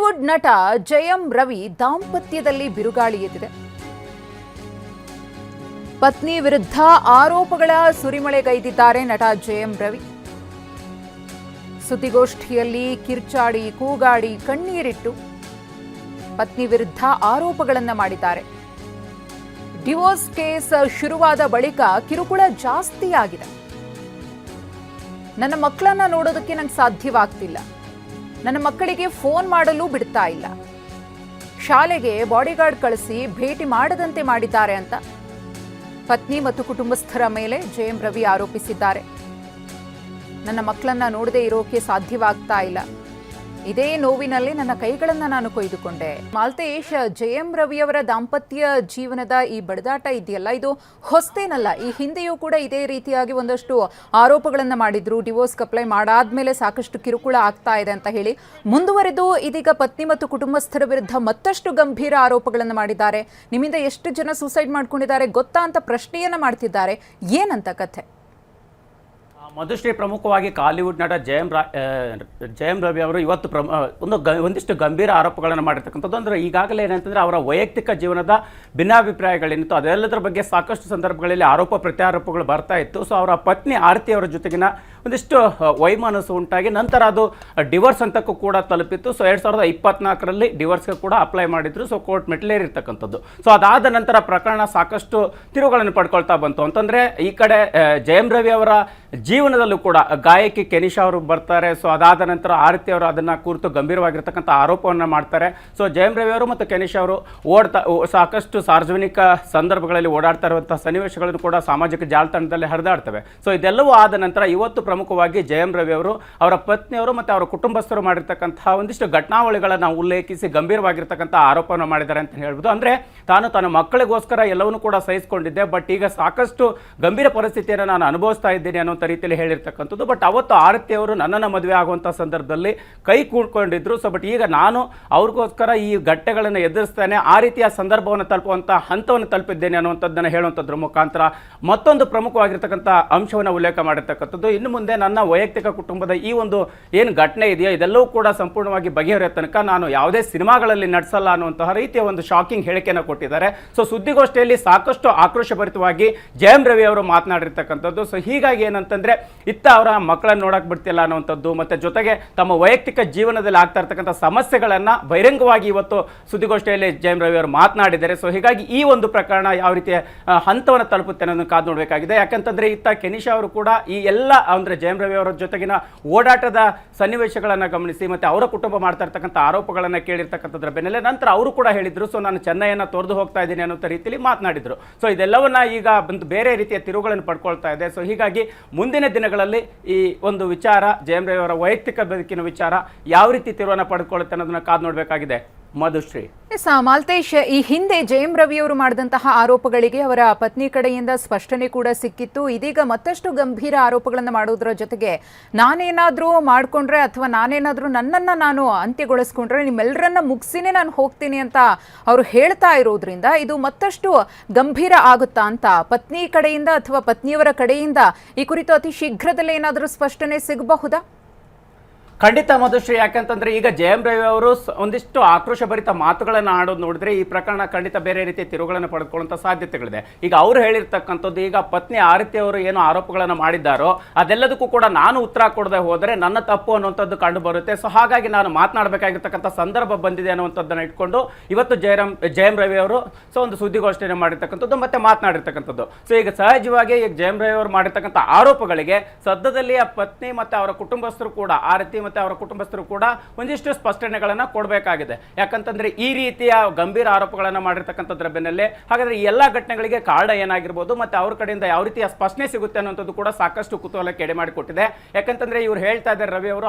Bollywood ನಟ ಜಯಂ ರವಿ ದಾಂಪತ್ಯದಲ್ಲಿ ಬಿರುಗಾಳಿ ಎದ್ದಿದೆ. ಪತ್ನಿ ವಿರುದ್ಧ ಆರೋಪಗಳ ಸುರಿಮಳೆಗೈದಿದ್ದಾರೆ ನಟ ಜಯಂ ರವಿ. ಸುದ್ದಿಗೋಷ್ಠಿಯಲ್ಲಿ ಕಿರ್ಚಾಡಿ, ಕೂಗಾಡಿ, ಕಣ್ಣೀರಿಟ್ಟು ಪತ್ನಿ ವಿರುದ್ಧ ಆರೋಪಗಳನ್ನು ಮಾಡಿದ್ದಾರೆ. ಡಿವೋರ್ಸ್ ಕೇಸ್ ಶುರುವಾದ ಬಳಿಕ ಕಿರುಕುಳ ಜಾಸ್ತಿ ಆಗಿದೆ. ನನ್ನ ಮಕ್ಕಳನ್ನ ನೋಡೋದಕ್ಕೆ ನಂಗೆ ಸಾಧ್ಯವಾಗ್ತಿಲ್ಲ. ನನ್ನ ಮಕ್ಕಳಿಗೆ ಫೋನ್ ಮಾಡಲು ಬಿಡ್ತಾ ಇಲ್ಲ. ಶಾಲೆಗೆ ಬಾಡಿಗಾರ್ಡ್ ಕಳಿಸಿ ಭೇಟಿ ಮಾಡದಂತೆ ಮಾಡಿದ್ದಾರೆ ಅಂತ ಪತ್ನಿ ಮತ್ತು ಕುಟುಂಬಸ್ಥರ ಮೇಲೆ ಜಯಂ ರವಿ ಆರೋಪಿಸಿದ್ದಾರೆ. ನನ್ನ ಮಕ್ಕಳನ್ನ ನೋಡದೆ ಇರೋಕೆ ಸಾಧ್ಯವಾಗ್ತಾ ಇಲ್ಲ. ಇದೇ ನೋವಿನಲ್ಲಿ ನನ್ನ ಕೈಗಳನ್ನು ನಾನು ಕೊಯ್ದುಕೊಂಡೆ. ಮಾಲ್ತೇಶ್, ಜಯಂ ರವಿಯವರ ದಾಂಪತ್ಯ ಜೀವನದ ಈ ಬಡದಾಟ ಇದೆಯಲ್ಲ, ಇದು ಹೊಸ್ತೇನಲ್ಲ. ಈ ಹಿಂದೆಯೂ ಕೂಡ ಇದೇ ರೀತಿಯಾಗಿ ಒಂದಷ್ಟು ಆರೋಪಗಳನ್ನು ಮಾಡಿದ್ರು. ಡಿವೋರ್ಸ್ ಅಪ್ಲೈ ಮಾಡಾದ್ಮೇಲೆ ಸಾಕಷ್ಟು ಕಿರುಕುಳ ಆಗ್ತಾ ಇದೆ ಅಂತ ಹೇಳಿ ಮುಂದುವರೆದು ಇದೀಗ ಪತ್ನಿ ಮತ್ತು ಕುಟುಂಬಸ್ಥರ ವಿರುದ್ಧ ಮತ್ತಷ್ಟು ಗಂಭೀರ ಆರೋಪಗಳನ್ನು ಮಾಡಿದ್ದಾರೆ. ನಿಮ್ಮಿಂದ ಎಷ್ಟು ಜನ ಸೂಸೈಡ್ ಮಾಡ್ಕೊಂಡಿದ್ದಾರೆ ಗೊತ್ತಾ ಅಂತ ಪ್ರಶ್ನೆಯನ್ನ ಮಾಡ್ತಿದ್ದಾರೆ. ಏನಂತ ಕಥೆ? ಮಧುಶ್ರೀ, ಪ್ರಮುಖವಾಗಿ ಕಾಲಿವುಡ್ ನಟ ಜಯಂ ರವಿ ಅವರು ಇವತ್ತು ಒಂದಿಷ್ಟು ಗಂಭೀರ ಆರೋಪಗಳನ್ನು ಮಾಡಿರ್ತಕ್ಕಂಥದ್ದು. ಅಂದರೆ ಈಗಾಗಲೇ ಏನಂತಂದರೆ ಅವರ ವೈಯಕ್ತಿಕ ಜೀವನದ ಭಿನ್ನಾಭಿಪ್ರಾಯಗಳೇನಿತ್ತು ಅದೆಲ್ಲದರ ಬಗ್ಗೆ ಸಾಕಷ್ಟು ಸಂದರ್ಭಗಳಲ್ಲಿ ಆರೋಪ ಪ್ರತ್ಯಾರೋಪಗಳು ಬರ್ತಾ ಇತ್ತು. ಸೊ ಅವರ ಪತ್ನಿ ಆರತಿ ಅವರ ಜೊತೆಗಿನ ಒಂದಿಷ್ಟು ವೈಮನಸ್ಸು ಉಂಟಾಗಿ ನಂತರ ಅದು ಡಿವೋರ್ಸ್ ಹಂತಕ್ಕೂ ಕೂಡ ತಲುಪಿತ್ತು. ಸೊ 2024ರಲ್ಲಿ ಡಿವೋರ್ಸ್ಗೆ ಕೂಡ ಅಪ್ಲೈ ಮಾಡಿದ್ರು. So court ಮೆಟ್ಲೇರಿರ್ತಕ್ಕಂಥದ್ದು. ಸೊ ಅದಾದ ನಂತರ ಪ್ರಕರಣ ಸಾಕಷ್ಟು ತಿರುವುಗಳನ್ನು ಪಡ್ಕೊಳ್ತಾ ಬಂತು. ಅಂತಂದರೆ ಈ ಕಡೆ ಜಯಂ ರವಿ ಅವರ ಜೀವನದಲ್ಲೂ ಕೂಡ ಗಾಯಕಿ ಕೆನಿಷಾ ಅವರು ಬರ್ತಾರೆ. ಸೊ ಅದಾದ ನಂತರ ಆರತಿ ಅವರು ಅದನ್ನು ಕುರಿತು ಗಂಭೀರವಾಗಿರ್ತಕ್ಕಂಥ ಆರೋಪವನ್ನು ಮಾಡ್ತಾರೆ. ಸೊ ಜಯಂ ರವಿ ಅವರು ಮತ್ತು ಕೆನಿಷಾ ಅವರು ಸಾಕಷ್ಟು ಸಾರ್ವಜನಿಕ ಸಂದರ್ಭಗಳಲ್ಲಿ ಓಡಾಡ್ತಾ ಇರುವಂತಹ ಸನ್ನಿವೇಶಗಳನ್ನು ಕೂಡ ಸಾಮಾಜಿಕ ಜಾಲತಾಣದಲ್ಲಿ ಹರಿದಾಡ್ತವೆ. ಸೊ ಇದೆಲ್ಲವೂ ಆದ ನಂತರ ಇವತ್ತು ಪ್ರಮುಖವಾಗಿ ಜಯಂ ರವಿ ಅವರು, ಅವರ ಪತ್ನಿಯವರು ಮತ್ತು ಅವರ ಕುಟುಂಬಸ್ಥರು ಮಾಡಿರ್ತಕ್ಕಂತಹ ಒಂದಿಷ್ಟು ಘಟನಾವಳಿಗಳನ್ನು ಉಲ್ಲೇಖಿಸಿ ಗಂಭೀರವಾಗಿರ್ತಕ್ಕಂಥ ಆರೋಪವನ್ನು ಮಾಡಿದ್ದಾರೆ ಅಂತ ಹೇಳ್ಬೋದು. ಅಂದರೆ ತಾನು ತನ್ನ ಮಕ್ಕಳಿಗೋಸ್ಕರ ಎಲ್ಲವನ್ನೂ ಕೂಡ ಸಹಿಸಿಕೊಂಡಿದ್ದೆ, ಬಟ್ ಈಗ ಸಾಕಷ್ಟು ಗಂಭೀರ ಪರಿಸ್ಥಿತಿಯನ್ನು ನಾನು ಅನುಭವಿಸ್ತಾ ಇದ್ದೀನಿ ಅನ್ನೋ ರೀತಿಯಲ್ಲಿ ಹೇಳಿರ್ತಕ್ಕಂಥದ್ದು. ಬಟ್ ಅವತ್ತು ಆರತಿ ಅವರು ನನ್ನನ್ನು ಮದುವೆ ಆಗುವಂಥ ಸಂದರ್ಭದಲ್ಲಿ ಕೈ ಕೂಡ್ಕೊಂಡಿದ್ರು. ಸೊ ಬಟ್ ಈಗ ನಾನು ಅವ್ರಿಗೋಸ್ಕರ ಈ ಘಟ್ಟಗಳನ್ನು ಎದುರಿಸ್ತೇನೆ, ಆ ರೀತಿಯ ಸಂದರ್ಭವನ್ನು ತಲುಪುವಂಥ ಹಂತವನ್ನು ತಲುಪಿದ್ದೇನೆ ಅನ್ನುವಂಥದ್ದನ್ನು ಹೇಳುವಂಥದ್ರ ಮುಖಾಂತರ ಮತ್ತೊಂದು ಪ್ರಮುಖವಾಗಿರ್ತಕ್ಕಂಥ ಅಂಶವನ್ನು ಉಲ್ಲೇಖ ಮಾಡಿರ್ತಕ್ಕಂಥದ್ದು. ಇನ್ನು ಮುಂದೆ ನನ್ನ ವೈಯಕ್ತಿಕ ಕುಟುಂಬದ ಈ ಒಂದು ಏನು ಘಟನೆ ಇದೆಯೋ ಇದೆಲ್ಲವೂ ಕೂಡ ಸಂಪೂರ್ಣವಾಗಿ ಬಗೆಹರಿಯೋ ತನಕ ನಾನು ಯಾವುದೇ ಸಿನಿಮಾಗಳಲ್ಲಿ ನಟಿಸಲ್ಲ ಅನ್ನುವಂತಹ ರೀತಿಯ ಒಂದು ಶಾಕಿಂಗ್ ಹೇಳಿಕೆಯನ್ನು ಕೊಟ್ಟಿದ್ದಾರೆ. ಸೊ ಸುದ್ದಿಗೋಷ್ಠಿಯಲ್ಲಿ ಸಾಕಷ್ಟು ಆಕ್ರೋಶಭರಿತವಾಗಿ ಜಯಂ ರವಿ ಅವರು ಮಾತನಾಡಿರ್ತಕ್ಕಂಥದ್ದು. ಸೊ ಹೀಗಾಗಿ ಏನಂತಂದ್ರೆ ಇತ್ತ ಅವರ ಮಕ್ಕಳನ್ನು ನೋಡಕ್ ಬಿಡ್ತಿಲ್ಲ ಅನ್ನುವಂಥದ್ದು, ಮತ್ತೆ ಜೊತೆಗೆ ತಮ್ಮ ವೈಯಕ್ತಿಕ ಜೀವನದಲ್ಲಿ ಆಗ್ತಾ ಇರ್ತಕ್ಕಂಥ ಸಮಸ್ಯೆಗಳನ್ನ ಬಹಿರಂಗವಾಗಿ ಇವತ್ತು ಸುದ್ದಿಗೋಷ್ಠಿಯಲ್ಲಿ ಜಯಂ ರವಿ ಅವರು ಮಾತನಾಡಿದ್ದಾರೆ. ಸೊ ಹೀಗಾಗಿ ಈ ಒಂದು ಪ್ರಕರಣ ಯಾವ ರೀತಿಯ ಹಂತವನ್ನು ತಲುಪುತ್ತೆ ಅನ್ನೋದನ್ನು ಕಾದು ನೋಡಬೇಕಾಗಿದೆ. ಯಾಕಂತಂದ್ರೆ ಇತ್ತ ಕೆನಿಷಾ ಅವರು ಕೂಡ ಈ ಎಲ್ಲ ಅಂದ್ರೆ ಜಯಂ ರವಿ ಅವರ ಜೊತೆಗಿನ ಓಡಾಟದ ಸನ್ನಿವೇಶಗಳನ್ನು ಗಮನಿಸಿ ಮತ್ತೆ ಅವರ ಕುಟುಂಬ ಮಾಡ್ತಾ ಇರ್ತಕ್ಕಂಥ ಆರೋಪಗಳನ್ನು ಕೇಳಿರ್ತಕ್ಕಂಥದ್ರ ಬೆನ್ನಲ್ಲೇ ನಂತರ ಅವರು ಕೂಡ ಹೇಳಿದ್ರು, ಸೊ ನಾನು ಚೆನ್ನೈಯನ್ನು ತೊರೆದು ಹೋಗ್ತಾ ಇದ್ದೀನಿ ಅನ್ನೋ ರೀತಿಯಲ್ಲಿ ಮಾತನಾಡಿದ್ರು. ಸೊ ಇದೆಲ್ಲವನ್ನ ಈಗ ಬೇರೆ ರೀತಿಯ ತಿರುವುಗಳನ್ನು ಪಡ್ಕೊಳ್ತಾ ಇದೆ. ಸೊ ಹೀಗಾಗಿ ಮುಂದಿನ ದಿನಗಳಲ್ಲಿ ಈ ಒಂದು ವಿಚಾರ ಜಯಂ ರವಿ ಅವರ ವೈಯಕ್ತಿಕ ಬದುಕಿನ ವಿಚಾರ ಯಾವ ರೀತಿ ತಿರುವನ್ನು ಪಡ್ಕೊಳ್ಳುತ್ತೆ ಅನ್ನೋದನ್ನ ಕಾದು ನೋಡಬೇಕಾಗಿದೆ. ಮಧುಶ್ರೀ, ಮಾಲ್ತೇಶ್, ಈ ಹಿಂದೆ ಜಯಂ ರವಿ ಅವರು ಮಾಡಿದಂತಹ ಆರೋಪಗಳಿಗೆ ಅವರ ಪತ್ನಿ ಕಡೆಯಿಂದ ಸ್ಪಷ್ಟನೆ ಕೂಡ ಸಿಕ್ಕಿತ್ತು. ಇದೀಗ ಮತ್ತಷ್ಟು ಗಂಭೀರ ಆರೋಪಗಳನ್ನು ಮಾಡೋದ್ರ ಜೊತೆಗೆ ನಾನೇನಾದ್ರೂ ಮಾಡ್ಕೊಂಡ್ರೆ ಅಥವಾ ನಾನೇನಾದ್ರೂ ನನ್ನನ್ನು ನಾನು ಅಂತ್ಯಗೊಳಿಸ್ಕೊಂಡ್ರೆ ನಿಮ್ಮೆಲ್ಲರನ್ನ ಮುಗಿಸಿನೇ ನಾನು ಹೋಗ್ತೀನಿ ಅಂತ ಅವರು ಹೇಳ್ತಾ ಇರೋದ್ರಿಂದ ಇದು ಮತ್ತಷ್ಟು ಗಂಭೀರ ಆಗುತ್ತಾ ಅಂತ ಪತ್ನಿ ಕಡೆಯಿಂದ ಅಥವಾ ಪತ್ನಿಯವರ ಕಡೆಯಿಂದ ಈ ಕುರಿತು ಅತಿ ಶೀಘ್ರದಲ್ಲೇ ಏನಾದರೂ ಸ್ಪಷ್ಟನೆ ಸಿಗಬಹುದಾ? ಖಂಡಿತ ಮಧುಶ್ರೀ, ಯಾಕಂತಂದ್ರೆ ಈಗ ಜಯಂ ರವಿ ಅವರು ಒಂದಿಷ್ಟು ಆಕ್ರೋಶಭರಿತ ಮಾತುಗಳನ್ನು ಆಡೋದು ನೋಡಿದ್ರೆ ಈ ಪ್ರಕರಣ ಖಂಡಿತ ಬೇರೆ ರೀತಿಯ ತಿರುವುಗಳನ್ನು ಪಡೆದುಕೊಳ್ಳುವಂಥ ಸಾಧ್ಯತೆಗಳಿದೆ. ಈಗ ಅವರು ಹೇಳಿರ್ತಕ್ಕಂಥದ್ದು, ಈಗ ಪತ್ನಿ ಆರತಿ ಅವರು ಏನು ಆರೋಪಗಳನ್ನು ಮಾಡಿದ್ದಾರೋ ಅದೆಲ್ಲದಕ್ಕೂ ಕೂಡ ನಾನು ಉತ್ತರ ಕೊಡದೆ ಹೋದರೆ ನನ್ನ ತಪ್ಪು ಅನ್ನುವಂಥದ್ದು ಕಂಡು ಬರುತ್ತೆ. ಸೊ ಹಾಗಾಗಿ ನಾನು ಮಾತನಾಡಬೇಕಾಗಿರ್ತಕ್ಕಂಥ ಸಂದರ್ಭ ಬಂದಿದೆ ಅನ್ನುವಂಥದ್ದನ್ನು ಇಟ್ಕೊಂಡು ಇವತ್ತು ಜಯಂ ರವಿ ಅವರು ಒಂದು ಸುದ್ದಿಗೋಷ್ಠಿಯನ್ನು ಮಾಡಿರ್ತಕ್ಕಂಥದ್ದು ಮತ್ತೆ ಮಾತನಾಡಿರ್ತಕ್ಕಂಥದ್ದು. ಸೊ ಈಗ ಸಹಜವಾಗಿ ಈಗ ಜಯಂ ರವಿ ಅವರು ಮಾಡಿರ್ತಕ್ಕಂಥ ಆರೋಪಗಳಿಗೆ ಸದ್ಯದಲ್ಲಿ ಆ ಪತ್ನಿ ಮತ್ತೆ ಅವರ ಕುಟುಂಬಸ್ಥರು ಕೂಡ ಆರತಿ ಮತ್ತೆ ಅವರ ಕುಟುಂಬಸ್ಥರು ಕೂಡ ಒಂದಿಷ್ಟು ಸ್ಪಷ್ಟನೆಗಳನ್ನು ಕೊಡಬೇಕಾಗಿದೆ. ಯಾಕಂತಂದ್ರೆ ಈ ರೀತಿಯ ಗಂಭೀರ ಆರೋಪಗಳನ್ನು ಮಾಡಿರ್ತಕ್ಕಂಥದ್ರ ಬೆನ್ನಲ್ಲೇ ಹಾಗಾದ್ರೆ ಈ ಎಲ್ಲ ಘಟನೆಗಳಿಗೆ ಕಾರಣ ಏನಾಗಿರ್ಬೋದು ಮತ್ತೆ ಅವ್ರ ಕಡೆಯಿಂದ ಯಾವ ರೀತಿಯ ಸ್ಪಷ್ಟನೆ ಸಿಗುತ್ತೆ ಅನ್ನೋಂಥದ್ದು ಕೂಡ ಸಾಕಷ್ಟು ಕುತೂಹಲಕ್ಕೆ ಎಡೆ ಮಾಡಿಕೊಟ್ಟಿದೆ. ಯಾಕಂತಂದ್ರೆ ಇವ್ರು ಹೇಳ್ತಾ ಇದ್ದಾರೆ, ರವಿ ಅವರು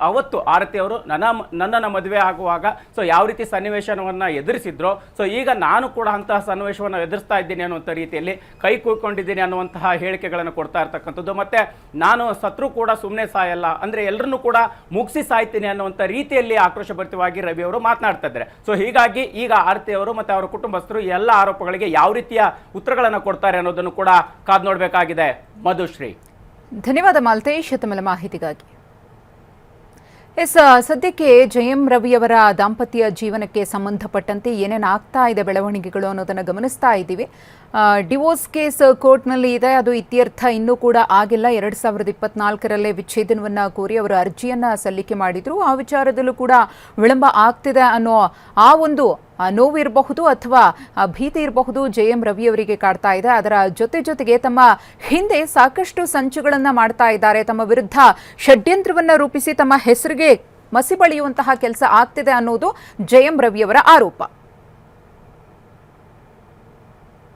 ಅವತ್ತು ಆರತಿ ಅವರು ನನ್ನನ್ನು ಮದುವೆ ಆಗುವಾಗ ಸೊ ಯಾವ ರೀತಿ ಸನ್ನಿವೇಶವನ್ನ ಎದುರಿಸಿದ್ರು, ಸೊ ಈಗ ನಾನು ಕೂಡ ಅಂತಹ ಸನ್ನಿವೇಶವನ್ನು ಎದುರಿಸ್ತಾ ಇದ್ದೀನಿ ಅನ್ನುವಂಥ ರೀತಿಯಲ್ಲಿ ಕೈ ಕೂಡ್ಕೊಂಡಿದ್ದೀನಿ ಅನ್ನುವಂತಹ ಹೇಳಿಕೆಗಳನ್ನು ಕೊಡ್ತಾ ಇರ್ತಕ್ಕಂಥದ್ದು. ಮತ್ತೆ ನಾನು ಸತ್ರು ಕೂಡ ಸುಮ್ಮನೆ ಸಾಯಲ್ಲ, ಅಂದ್ರೆ ಎಲ್ಲರನ್ನೂ ಕೂಡ ಮುಗಿಸಿ ಸಾಯ್ತೀನಿ ಅನ್ನುವಂಥ ರೀತಿಯಲ್ಲಿ ಆಕ್ರೋಶಭರಿತವಾಗಿ ರವಿ ಅವರು ಮಾತನಾಡ್ತಾ ಇದ್ದಾರೆ. ಸೊ ಹೀಗಾಗಿ ಈಗ ಆರತಿ ಅವರು ಮತ್ತೆ ಅವರ ಕುಟುಂಬಸ್ಥರು ಎಲ್ಲ ಆರೋಪಗಳಿಗೆ ಯಾವ ರೀತಿಯ ಉತ್ತರಗಳನ್ನು ಕೊಡ್ತಾರೆ ಅನ್ನೋದನ್ನು ಕೂಡ ಕಾದು ನೋಡಬೇಕಾಗಿದೆ. ಮಧುಶ್ರೀ, ಧನ್ಯವಾದ ಮಾಲ್ತೇಶ್ ತಮ್ಮ ಮಾಹಿತಿಗಾಗಿ. ಎಸ್ ಸದ್ಯಕ್ಕೆ ಜಯಂ ರವಿಯವರ ದಾಂಪತ್ಯ ಜೀವನಕ್ಕೆ ಸಂಬಂಧಪಟ್ಟಂತೆ ಏನೇನು ಆಗ್ತಾ ಇದೆ ಬೆಳವಣಿಗೆಗಳು ಅನ್ನೋದನ್ನು ಗಮನಿಸ್ತಾ ಇದ್ದೀವಿ. ಡಿವೋರ್ಸ್ ಕೇಸ್ ಕೋರ್ಟ್ನಲ್ಲಿ ಇದೆ, ಅದು ಇತ್ಯರ್ಥ ಇನ್ನೂ ಕೂಡ ಆಗಿಲ್ಲ. 2024ರಲ್ಲೇ ವಿಚ್ಛೇದನವನ್ನು ಕೋರಿ ಅವರು ಅರ್ಜಿಯನ್ನು ಸಲ್ಲಿಕೆ ಮಾಡಿದ್ರು. ಆ ವಿಚಾರದಲ್ಲೂ ಕೂಡ ವಿಳಂಬ ಆಗ್ತಿದೆ ಅನ್ನೋ ಆ ಒಂದು ನೋವು ಇರಬಹುದು ಅಥವಾ ಭೀತಿ ಇರಬಹುದು ಜಯಂ ರವಿಯವರಿಗೆ ಕಾಡ್ತಾ ಇದೆ. ಅದರ ಜೊತೆಗೆ ತಮ್ಮ ಹಿಂದೆ ಸಾಕಷ್ಟು ಸಂಚುಗಳನ್ನು ಮಾಡ್ತಾ ಇದ್ದಾರೆ, ತಮ್ಮ ವಿರುದ್ಧ ಷಡ್ಯಂತ್ರವನ್ನು ರೂಪಿಸಿ ತಮ್ಮ ಹೆಸರಿಗೆ ಮಸಿ ಬಳಿಯುವಂತಹ ಕೆಲಸ ಆಗ್ತಿದೆ ಅನ್ನೋದು ಜಯಂ ರವಿಯವರ ಆರೋಪ.